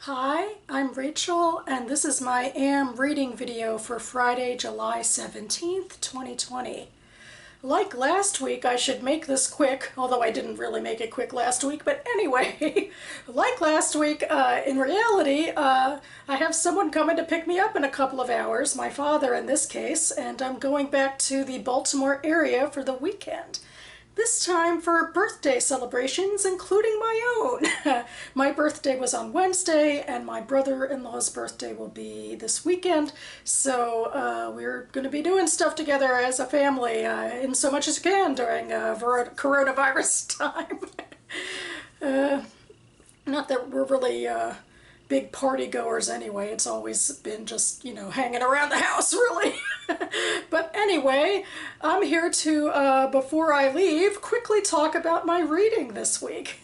Hi, I'm Rachel, and this is my AM reading video for Friday, July 17th, 2020. Like last week, I should make this quick, although I didn't really make it quick last week, but anyway, like last week, in reality, I have someone coming to pick me up in a couple of hours, my father in this case, and I'm going back to the Baltimore area for the weekend. This time for birthday celebrations, including my own. My birthday was on Wednesday, and my brother-in-law's birthday will be this weekend, so we're going to be doing stuff together as a family, in so much as we can during coronavirus time. Not that we're really big party goers anyway. It's always been just, hanging around the house, really. But anyway, I'm here to, before I leave, quickly talk about my reading this week.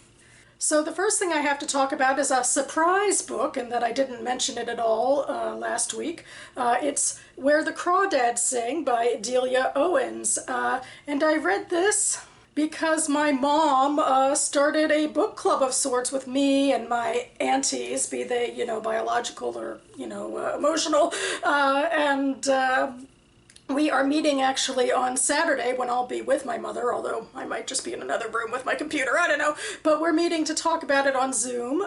So the first thing I have to talk about is a surprise book, and that I didn't mention it at all last week. It's Where the Crawdads Sing by Delia Owens. And I read this because my mom started a book club of sorts with me and my aunties, be they, biological or, emotional, and we are meeting actually on Saturday when I'll be with my mother, although I might just be in another room with my computer, I don't know, but we're meeting to talk about it on Zoom.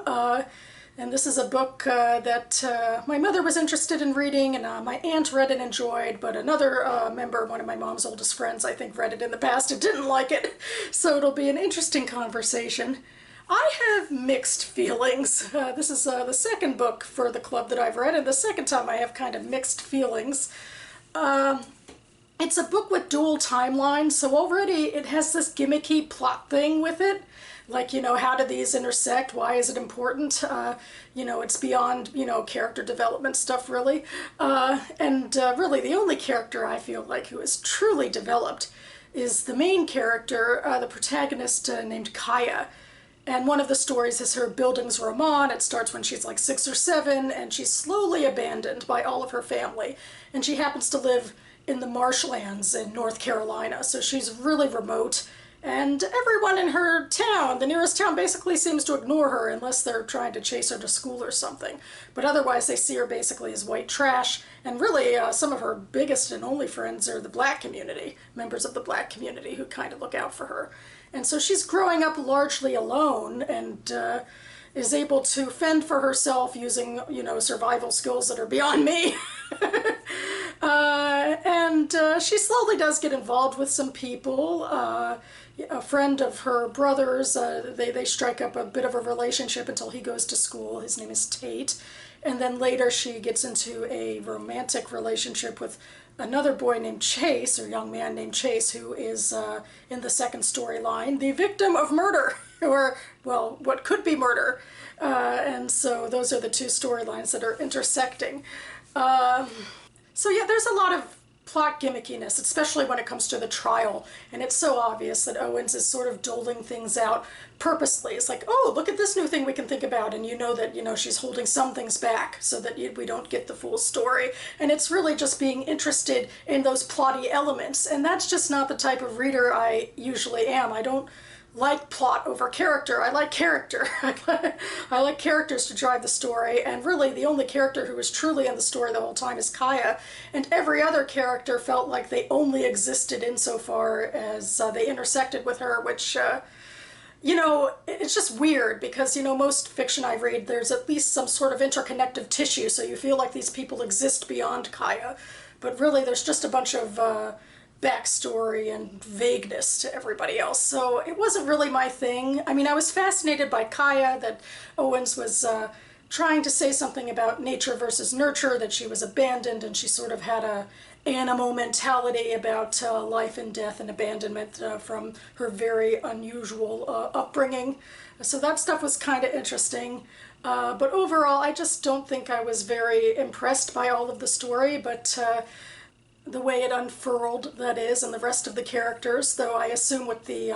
And this is a book that my mother was interested in reading, and my aunt read and enjoyed, but another member, one of my mom's oldest friends, I think read it in the past and didn't like it. So it'll be an interesting conversation. I have mixed feelings. This is the second book for the club that I've read, and the second time I have kind of mixed feelings. It's a book with dual timelines, so already it has this gimmicky plot thing with it. Like, how do these intersect? Why is it important? It's beyond, character development stuff, really. Really, the only character I feel like who is truly developed is the main character, the protagonist named Kaya. And one of the stories is her Bildungsroman. It starts when she's like 6 or 7, and she's slowly abandoned by all of her family. And she happens to live in the marshlands in North Carolina, so she's really remote. And everyone in her town, the nearest town, basically seems to ignore her unless they're trying to chase her to school or something. But otherwise they see her basically as white trash. And really some of her biggest and only friends are the black community, members of the black community who kind of look out for her. And so she's growing up largely alone and is able to fend for herself using, survival skills that are beyond me. She slowly does get involved with some people. A friend of her brother's, they strike up a bit of a relationship until he goes to school. His name is Tate. And then later she gets into a romantic relationship with another boy named Chase, or young man named Chase, who is, in the second storyline, the victim of murder, or, well, what could be murder. And so those are the two storylines that are intersecting. So yeah, there's a lot of plot gimmickiness, especially when it comes to the trial, and it's so obvious that Owens is sort of doling things out purposely. It's like, oh, look at this new thing we can think about, and that, she's holding some things back so that we don't get the full story, and it's really just being interested in those plotty elements, and that's just not the type of reader I usually am. I don't like plot over character. I like character. I like characters to drive the story, and really the only character who is truly in the story the whole time is Kaya, and every other character felt like they only existed insofar as they intersected with her, which it's just weird because, most fiction I read, there's at least some sort of interconnective tissue, so you feel like these people exist beyond Kaya, but really there's just a bunch of backstory and vagueness to everybody else. So it wasn't really my thing. I mean, I was fascinated by Kaya, that Owens was trying to say something about nature versus nurture, that she was abandoned, and she sort of had a animal mentality about life and death and abandonment from her very unusual upbringing. So that stuff was kind of interesting. But overall, I just don't think I was very impressed by all of the story, but the way it unfurled, that is, and the rest of the characters, though I assume with the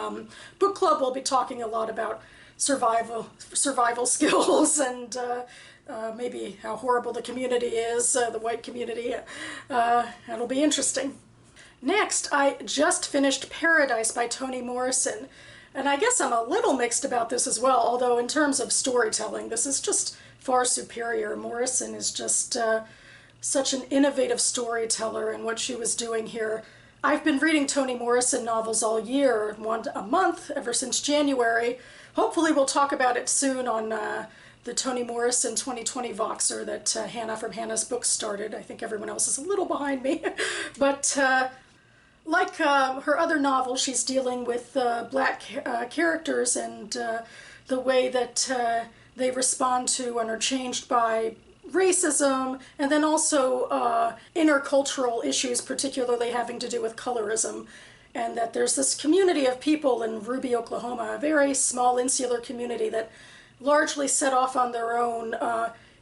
book club we'll be talking a lot about survival skills and maybe how horrible the community is, the white community. That'll be interesting. Next, I just finished Paradise by Toni Morrison. And I guess I'm a little mixed about this as well, although in terms of storytelling, this is just far superior. Morrison is just such an innovative storyteller in what she was doing here. I've been reading Toni Morrison novels all year, one a month, ever since January. Hopefully we'll talk about it soon on the Toni Morrison 2020 Voxer that Hannah from Hannah's Books started. I think everyone else is a little behind me. But like her other novel, she's dealing with black characters and the way that they respond to and are changed by racism, and then also intercultural issues, particularly having to do with colorism. And that there's this community of people in Ruby, Oklahoma, a very small insular community that largely set off on their own,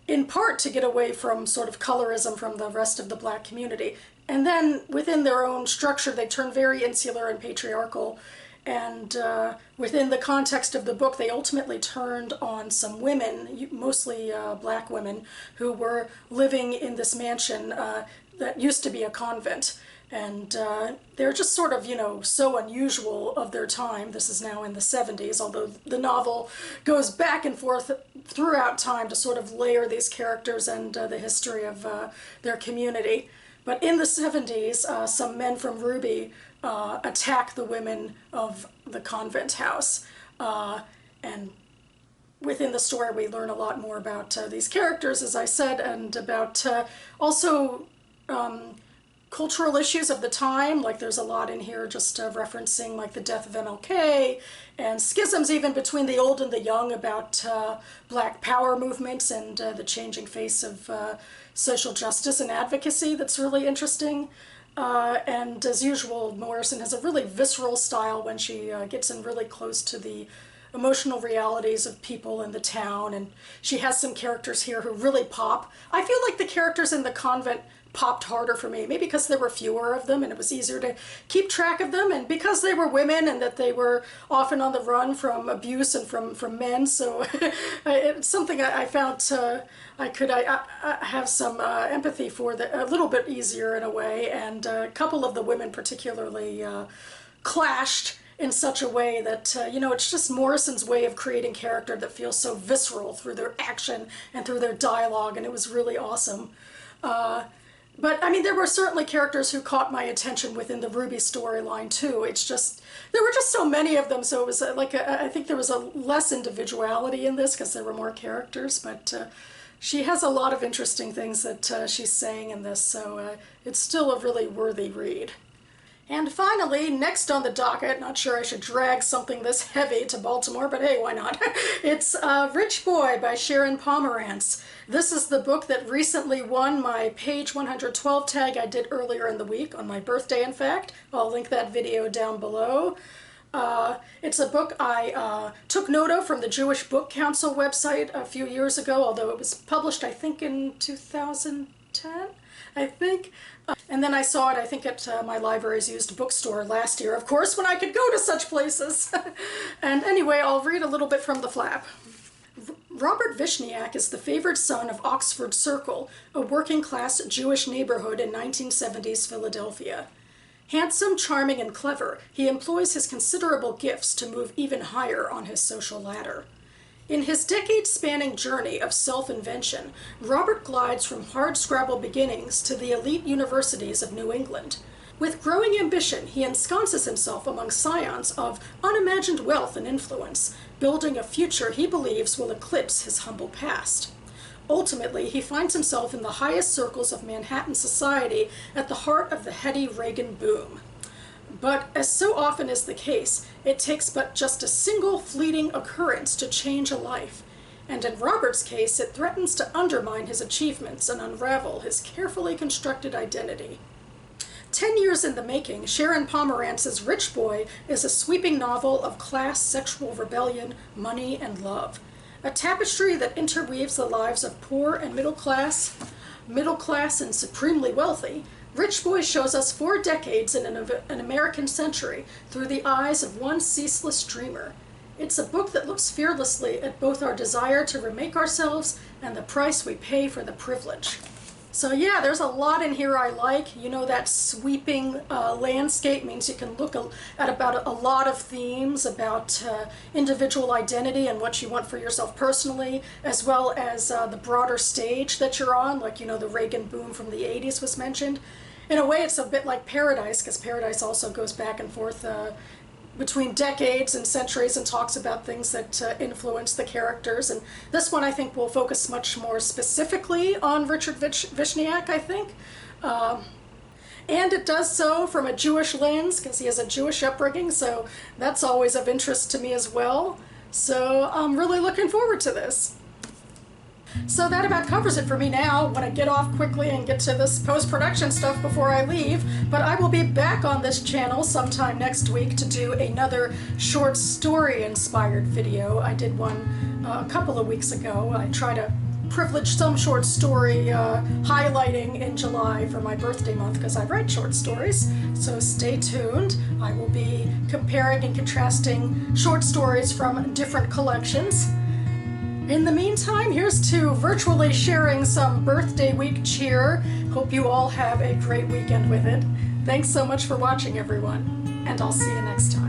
in part to get away from sort of colorism from the rest of the black community. And then within their own structure, they turn very insular and patriarchal. And within the context of the book, they ultimately turned on some women, mostly black women, who were living in this mansion that used to be a convent. And they're just sort of, you know, so unusual of their time. This is now in the 70s, although the novel goes back and forth throughout time to sort of layer these characters and the history of their community. But in the 70s, some men from Ruby attack the women of the convent house. And within the story, we learn a lot more about these characters, as I said, and about also cultural issues of the time. Like there's a lot in here just referencing like the death of MLK and schisms even between the old and the young about black power movements and the changing face of social justice and advocacy that's really interesting. And as usual, Morrison has a really visceral style when she gets in really close to the emotional realities of people in the town, and she has some characters here who really pop. I feel like the characters in the convent popped harder for me, maybe because there were fewer of them and it was easier to keep track of them, and because they were women and that they were often on the run from abuse and from men. So it's something I found I could have some empathy for, a little bit easier in a way, and a couple of the women particularly clashed in such a way that, you know, it's just Morrison's way of creating character that feels so visceral through their action and through their dialogue, and it was really awesome. But, I mean, there were certainly characters who caught my attention within the Ruby storyline, too. It's just, there were just so many of them, so it was like, I think there was a less individuality in this because there were more characters, but she has a lot of interesting things that she's saying in this, so it's still a really worthy read. And finally, next on the docket, not sure I should drag something this heavy to Baltimore, but hey, why not? It's Rich Boy by Sharon Pomerantz. This is the book that recently won my page 112 tag I did earlier in the week, on my birthday in fact. I'll link that video down below. It's a book I took note of from the Jewish Book Council website a few years ago, although it was published I think in 2010, I think. And then I saw it, I think, at my library's used bookstore last year, of course, when I could go to such places. And anyway, I'll read a little bit from the flap. Robert Vishniak is the favored son of Oxford Circle, a working-class Jewish neighborhood in 1970s Philadelphia. Handsome, charming, and clever, he employs his considerable gifts to move even higher on his social ladder. In his decade-spanning journey of self-invention, Robert glides from hard-scrabble beginnings to the elite universities of New England. With growing ambition, he ensconces himself among scions of unimagined wealth and influence, building a future he believes will eclipse his humble past. Ultimately, he finds himself in the highest circles of Manhattan society at the heart of the heady Reagan boom. But, as so often is the case, it takes but just a single fleeting occurrence to change a life, and in Robert's case, it threatens to undermine his achievements and unravel his carefully constructed identity. 10 years in the making, Sharon Pomerantz's Rich Boy is a sweeping novel of class, sexual rebellion, money, and love. A tapestry that interweaves the lives of poor and middle class, and supremely wealthy. Rich Boy shows us 4 decades in an American century through the eyes of one ceaseless dreamer. It's a book that looks fearlessly at both our desire to remake ourselves and the price we pay for the privilege. So yeah, there's a lot in here I like. You know, that sweeping landscape means you can look at about a lot of themes about individual identity and what you want for yourself personally, as well as the broader stage that you're on, like, you know, the Reagan boom from the 80s was mentioned. In a way, it's a bit like Paradise, because Paradise also goes back and forth between decades and centuries and talks about things that influence the characters. And this one, I think, will focus much more specifically on Richard Vishniac, I think. And it does so from a Jewish lens, because he has a Jewish upbringing, so that's always of interest to me as well. So I'm really looking forward to this. So that about covers it for me now. I'm going to get off quickly and get to this post-production stuff before I leave, but I will be back on this channel sometime next week to do another short story inspired video. I did one a couple of weeks ago. I try to privilege some short story highlighting in July for my birthday month, because I write short stories, so stay tuned. I will be comparing and contrasting short stories from different collections. In the meantime, here's to virtually sharing some birthday week cheer. Hope you all have a great weekend with it. Thanks so much for watching, everyone, and I'll see you next time.